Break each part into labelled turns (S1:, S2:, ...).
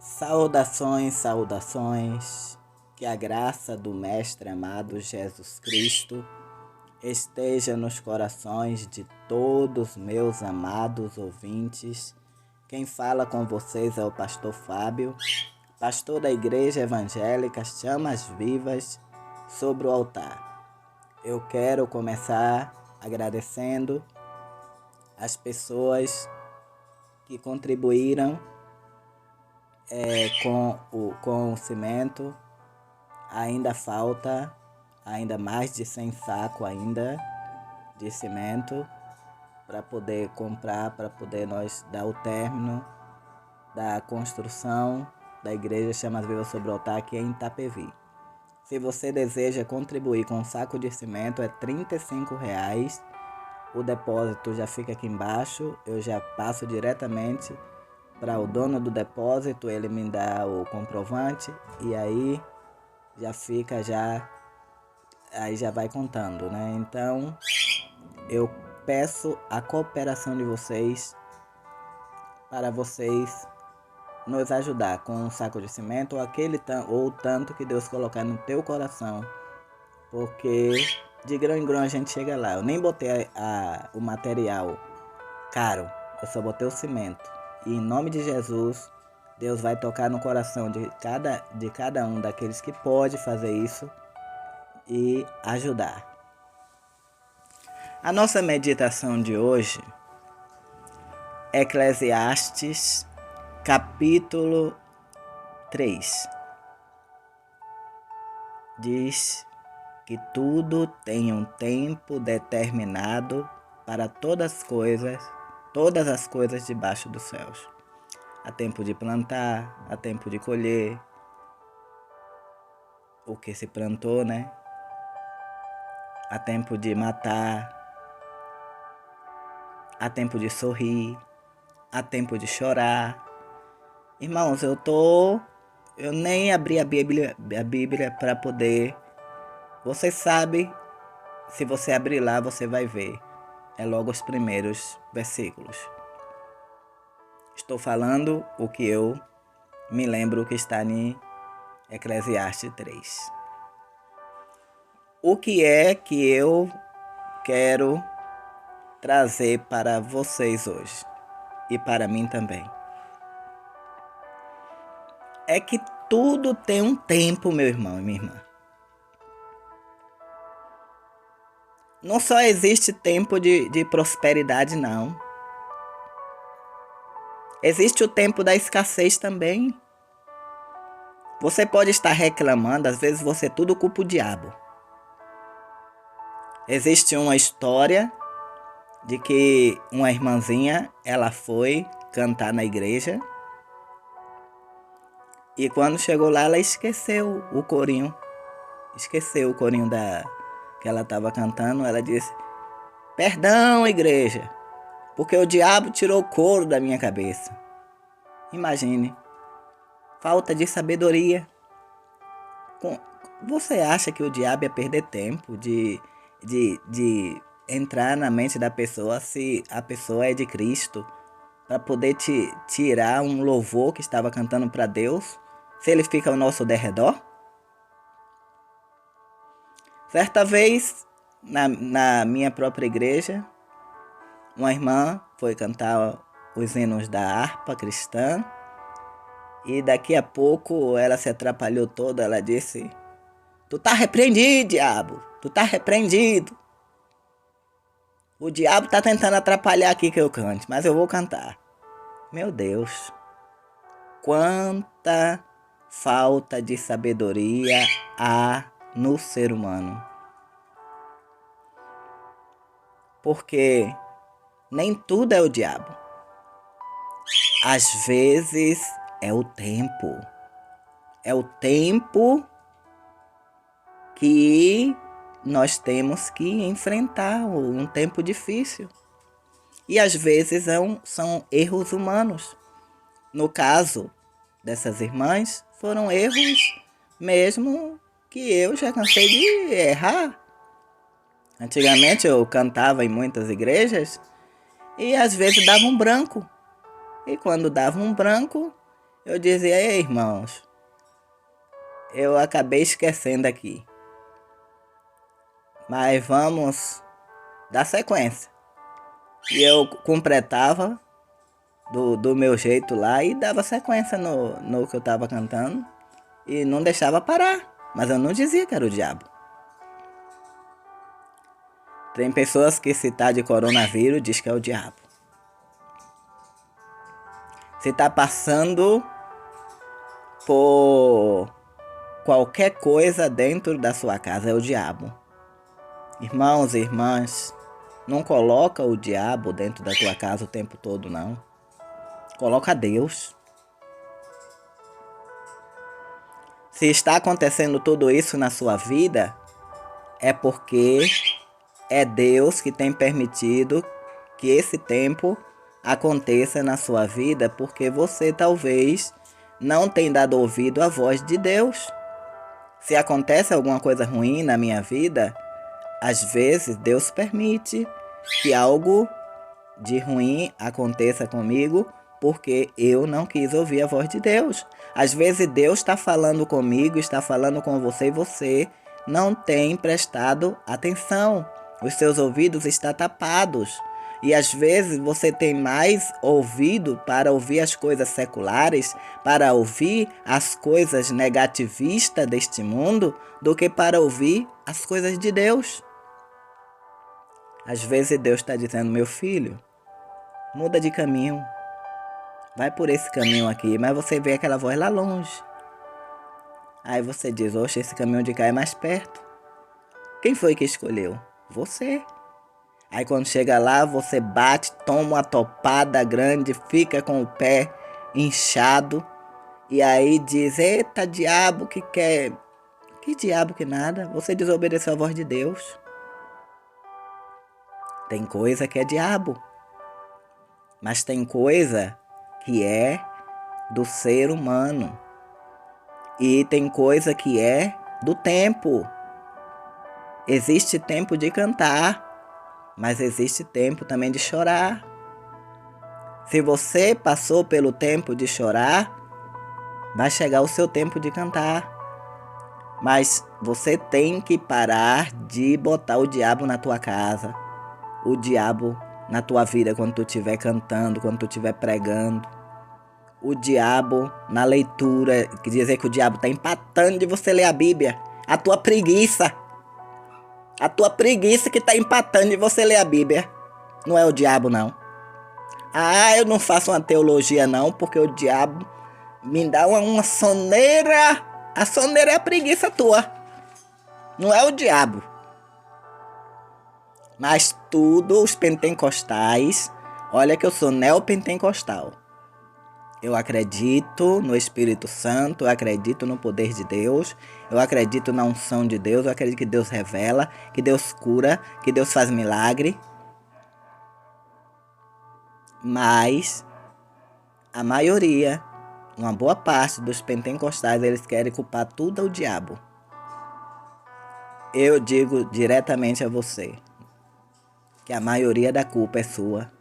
S1: Saudações, saudações, que a graça do Mestre amado Jesus Cristo esteja nos corações de todos meus amados ouvintes. Quem fala com vocês é o pastor Fábio, pastor da Igreja Evangélica Chamas Vivas sobre o altar. Eu quero começar agradecendo as pessoas que contribuíram com o cimento. Ainda falta mais de 100 sacos ainda de cimento para poder comprar, para poder nós dar o término da construção da Igreja Chamas Vivas sobre o altar aqui em Itapevi. Se você deseja contribuir com um saco de cimento, é R$ 35. O depósito já fica aqui embaixo, eu já passo diretamente para o dono do depósito, ele me dá o comprovante e aí já fica, aí já vai contando, né? Então eu peço a cooperação de vocês para vocês nos ajudar com um saco de cimento ou tanto que Deus colocar no teu coração, porque de grão em grão a gente chega lá. Eu nem botei o material caro, eu só botei o cimento. E em nome de Jesus, Deus vai tocar no coração de cada um daqueles que pode fazer isso e ajudar. A nossa meditação de hoje é Eclesiastes, capítulo 3. Diz que tudo tem um tempo determinado para todas as coisas debaixo dos céus. Há tempo de plantar, há tempo de colher o que se plantou, né? Há tempo de matar, há tempo de sorrir, há tempo de chorar. Irmãos, eu nem abri a Bíblia para poder. Você sabe, se você abrir lá, você vai ver. É logo os primeiros versículos. Estou falando o que eu me lembro que está em Eclesiastes 3. O que é que eu quero trazer para vocês hoje e para mim também? É que tudo tem um tempo, meu irmão e minha irmã. Não só existe tempo de prosperidade, não. Existe o tempo da escassez também. Você pode estar reclamando, às vezes você tudo culpa o diabo. Existe uma história de que uma irmãzinha, ela foi cantar na igreja e quando chegou lá, ela esqueceu o corinho. Esqueceu o corinho que ela estava cantando. Ela disse: "Perdão, igreja, porque o diabo tirou o couro da minha cabeça." Imagine, falta de sabedoria. Você acha que o diabo ia perder tempo de entrar na mente da pessoa se a pessoa é de Cristo, para poder tirar um louvor que estava cantando para Deus, se ele fica ao nosso derredor? Certa vez, na minha própria igreja, uma irmã foi cantar os hinos da harpa cristã e daqui a pouco ela se atrapalhou toda. Ela disse: "Tu tá repreendido, diabo, tu tá repreendido. O diabo tá tentando atrapalhar aqui que eu cante, mas eu vou cantar." Meu Deus, quanta falta de sabedoria há no ser humano. Porque nem tudo é o diabo. Às vezes é o tempo. É o tempo que nós temos que enfrentar, um tempo difícil. E às vezes são erros humanos. No caso dessas irmãs, foram erros mesmo que eu já cansei de errar. Antigamente eu cantava em muitas igrejas e às vezes dava um branco. E quando dava um branco, Eu dizia, ei, irmãos, eu acabei esquecendo aqui, mas vamos dar sequência. E eu completava do meu jeito lá e dava sequência no que eu estava cantando e não deixava parar. Mas eu não dizia que era o diabo. Tem pessoas que se tá de coronavírus diz que é o diabo. Se tá passando por qualquer coisa dentro da sua casa é o diabo. Irmãos e irmãs, não coloca o diabo dentro da tua casa o tempo todo, não. Coloca Deus. Se está acontecendo tudo isso na sua vida, é porque é Deus que tem permitido que esse tempo aconteça na sua vida, porque você talvez não tenha dado ouvido à voz de Deus. Se acontece alguma coisa ruim na minha vida, às vezes Deus permite que algo de ruim aconteça comigo, porque eu não quis ouvir a voz de Deus. Às vezes Deus está falando comigo, está falando com você e você não tem prestado atenção. Os seus ouvidos estão tapados. E às vezes você tem mais ouvido para ouvir as coisas seculares, para ouvir as coisas negativistas deste mundo, do que para ouvir as coisas de Deus. Às vezes Deus está dizendo, meu filho, muda de caminho. Vai por esse caminho aqui, mas você vê aquela voz lá longe. Aí você diz, oxe, esse caminho de cá é mais perto. Quem foi que escolheu? Você. Aí quando chega lá, você bate, toma uma topada grande, fica com o pé inchado. E aí diz, eita diabo que quer... Que diabo que nada? Você desobedeceu a voz de Deus. Tem coisa que é diabo. Mas tem coisa que é do ser humano. E tem coisa que é do tempo. Existe tempo de cantar, mas existe tempo também de chorar. Se você passou pelo tempo de chorar, vai chegar o seu tempo de cantar. Mas você tem que parar de botar o diabo na tua casa, o diabo na tua vida quando tu estiver cantando, quando tu estiver pregando. O diabo na leitura, quer dizer que o diabo está empatando de você ler a Bíblia. A tua preguiça que está empatando de você ler a Bíblia. Não é o diabo, não. Ah, eu não faço uma teologia, não, porque o diabo me dá uma soneira. A soneira é a preguiça tua. Não é o diabo. Mas tudo, os pentecostais, olha que eu sou neopentecostal. Eu acredito no Espírito Santo, eu acredito no poder de Deus, eu acredito na unção de Deus, eu acredito que Deus revela, que Deus cura, que Deus faz milagre. Mas a maioria, uma boa parte dos pentecostais, eles querem culpar tudo ao diabo. Eu digo diretamente a você que a maioria da culpa é sua.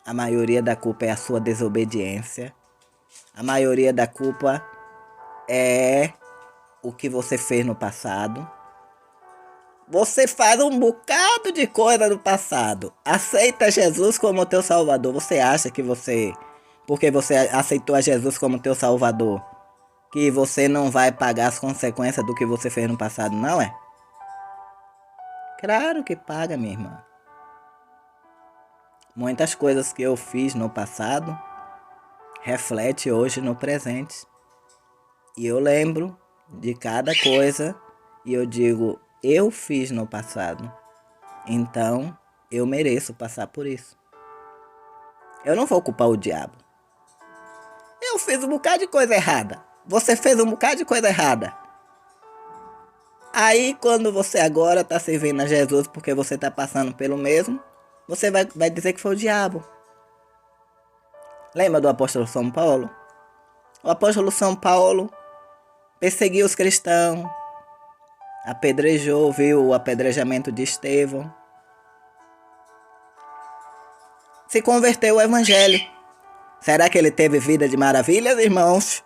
S1: A maioria da culpa é a sua desobediência. A maioria da culpa é o que você fez no passado. Você faz um bocado de coisa no passado. Aceita Jesus como teu salvador. Você acha que porque você aceitou a Jesus como teu salvador, que você não vai pagar as consequências do que você fez no passado, não é? Claro que paga, minha irmã. Muitas coisas que eu fiz no passado reflete hoje no presente. E eu lembro de cada coisa e eu digo, eu fiz no passado. Então, eu mereço passar por isso. Eu não vou culpar o diabo. Eu fiz um bocado de coisa errada. Você fez um bocado de coisa errada. Aí, quando você agora está servindo a Jesus porque você está passando pelo mesmo, você vai dizer que foi o diabo. Lembra do apóstolo São Paulo? O apóstolo São Paulo perseguiu os cristãos, apedrejou, viu o apedrejamento de Estevão. Se converteu ao evangelho. Será que ele teve vida de maravilhas, irmãos?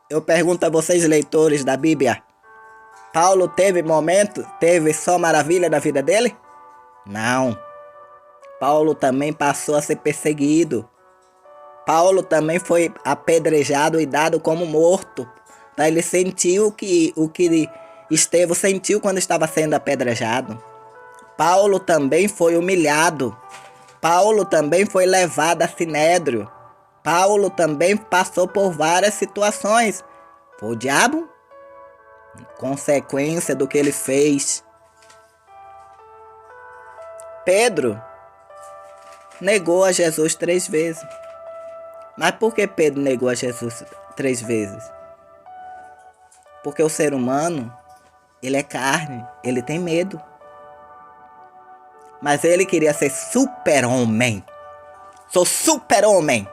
S1: Eu pergunto a vocês, leitores da Bíblia. Paulo teve só maravilha na vida dele? Não. Paulo também passou a ser perseguido. Paulo também foi apedrejado e dado como morto. Tá? Ele sentiu o que Estevão sentiu quando estava sendo apedrejado. Paulo também foi humilhado. Paulo também foi levado a sinédrio. Paulo também passou por várias situações. Foi o diabo? Consequência do que ele fez. Pedro negou a Jesus 3 vezes. Mas por que Pedro negou a Jesus 3 vezes? Porque o ser humano, ele é carne, ele tem medo. Mas ele queria ser super-homem. Sou super-homem.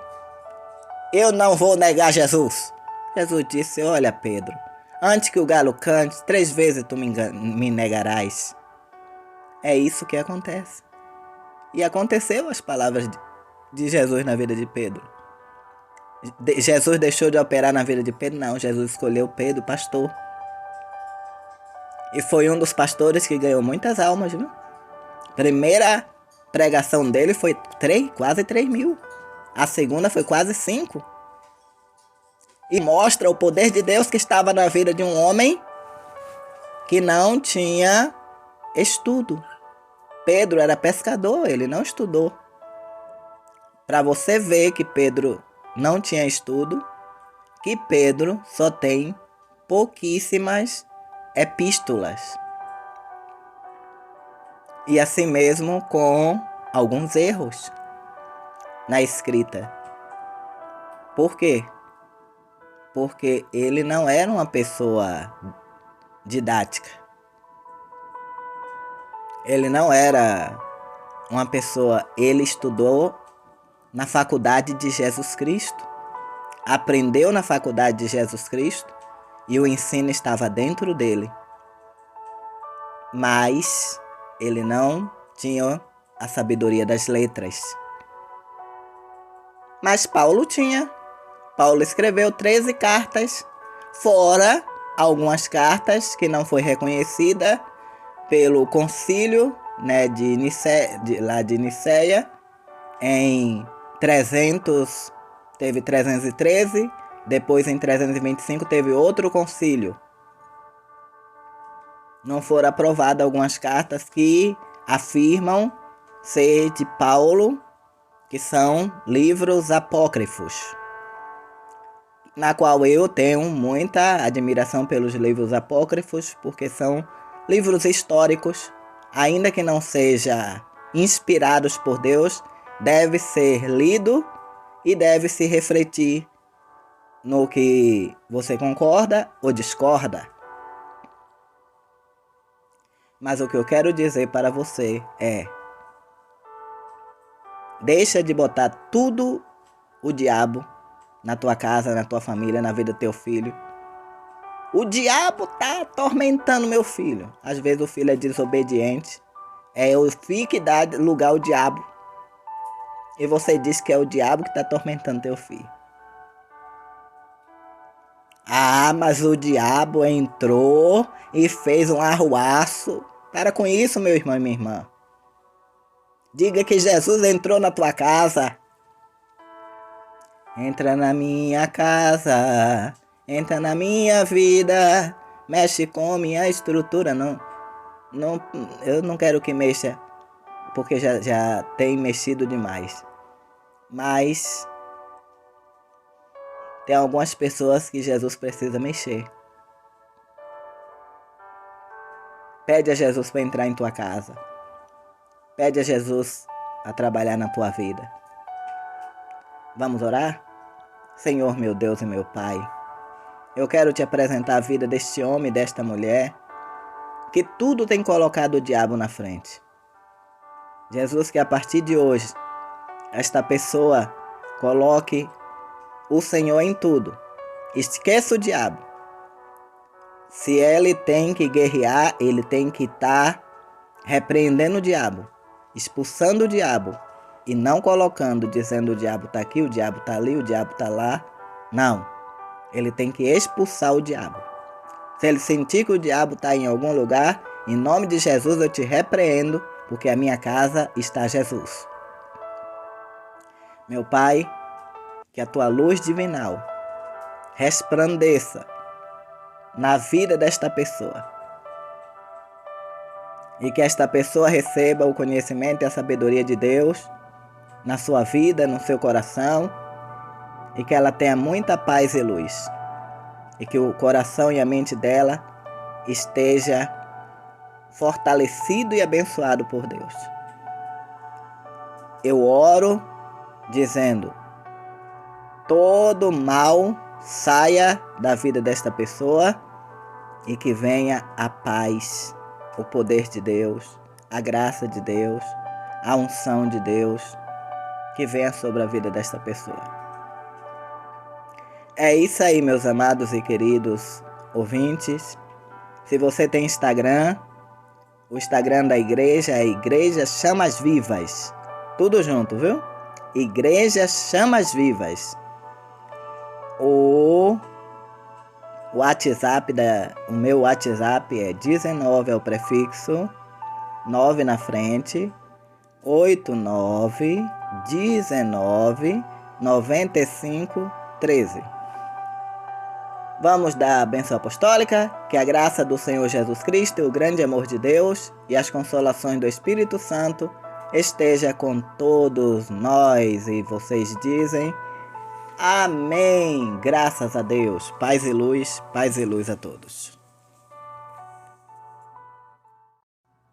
S1: Eu não vou negar Jesus. Jesus disse, olha Pedro, antes que o galo cante, 3 vezes tu me negarás. É isso que acontece. E aconteceu as palavras de Jesus na vida de Pedro. Jesus deixou de operar na vida de Pedro? Não, Jesus escolheu Pedro, pastor. E foi um dos pastores que ganhou muitas almas, viu? Primeira pregação dele foi quase 3 mil. A segunda foi quase 5. E mostra o poder de Deus que estava na vida de um homem que não tinha estudo. Pedro era pescador, ele não estudou. Para você ver que Pedro não tinha estudo, que Pedro só tem pouquíssimas epístolas. E assim mesmo com alguns erros na escrita. Por quê? Porque ele não era uma pessoa didática. Ele não era uma pessoa... Ele estudou na faculdade de Jesus Cristo. Aprendeu na faculdade de Jesus Cristo e o ensino estava dentro dele. Mas ele não tinha a sabedoria das letras. Mas Paulo tinha. Paulo escreveu 13 cartas, fora algumas cartas que não foi reconhecida pelo concílio, né, de Nicéia, em 300, teve 313, depois em 325 teve outro concílio. Não foram aprovadas algumas cartas que afirmam ser de Paulo, que são livros apócrifos, na qual eu tenho muita admiração pelos livros apócrifos, porque são livros históricos, ainda que não sejam inspirados por Deus, deve ser lido e deve se refletir no que você concorda ou discorda. Mas o que eu quero dizer para você é: deixa de botar tudo o diabo na tua casa, na tua família, na vida do teu filho. O diabo tá atormentando meu filho. Às vezes o filho é desobediente. É o filho que dá lugar ao diabo. E você diz que é o diabo que está atormentando teu filho. Ah, mas o diabo entrou e fez um arruaço. Para com isso, meu irmão e minha irmã. Diga que Jesus entrou na tua casa. Entra na minha casa, entra na minha vida, mexe com minha estrutura. Eu não quero que mexa, porque já tem mexido demais. Mas tem algumas pessoas que Jesus precisa mexer. Pede a Jesus para entrar em tua casa. Pede a Jesus a trabalhar na tua vida. Vamos orar? Senhor, meu Deus e meu Pai, eu quero te apresentar a vida deste homem e desta mulher, que tudo tem colocado o diabo na frente. Jesus, que a partir de hoje, esta pessoa coloque o Senhor em tudo. Esqueça o diabo. Se ele tem que guerrear, ele tem que estar repreendendo o diabo, expulsando o diabo, E não colocando, dizendo o diabo está aqui, o diabo está ali, o diabo está lá. Não. Ele tem que expulsar o diabo. Se ele sentir que o diabo está em algum lugar, em nome de Jesus eu te repreendo, porque a minha casa está Jesus. Meu Pai, que a tua luz divinal resplandeça na vida desta pessoa. E que esta pessoa receba o conhecimento e a sabedoria de Deus na sua vida, no seu coração. E que ela tenha muita paz e luz. E que o coração e a mente dela esteja fortalecido e abençoado por Deus. Eu oro dizendo: todo mal saia da vida desta pessoa e que venha a paz, o poder de Deus, a graça de Deus, a unção de Deus, que venha sobre a vida desta pessoa. É isso aí, meus amados e queridos ouvintes. Se você tem Instagram, o Instagram da igreja é Igreja Chamas Vivas. Tudo junto, viu? Igreja Chamas Vivas. O WhatsApp, o meu WhatsApp é 19, é o prefixo, 9 na frente, 89 19 95 13. Vamos dar a bênção apostólica, que a graça do Senhor Jesus Cristo, o grande amor de Deus e as consolações do Espírito Santo esteja com todos nós. E vocês dizem amém. Graças a Deus. Paz e luz a todos.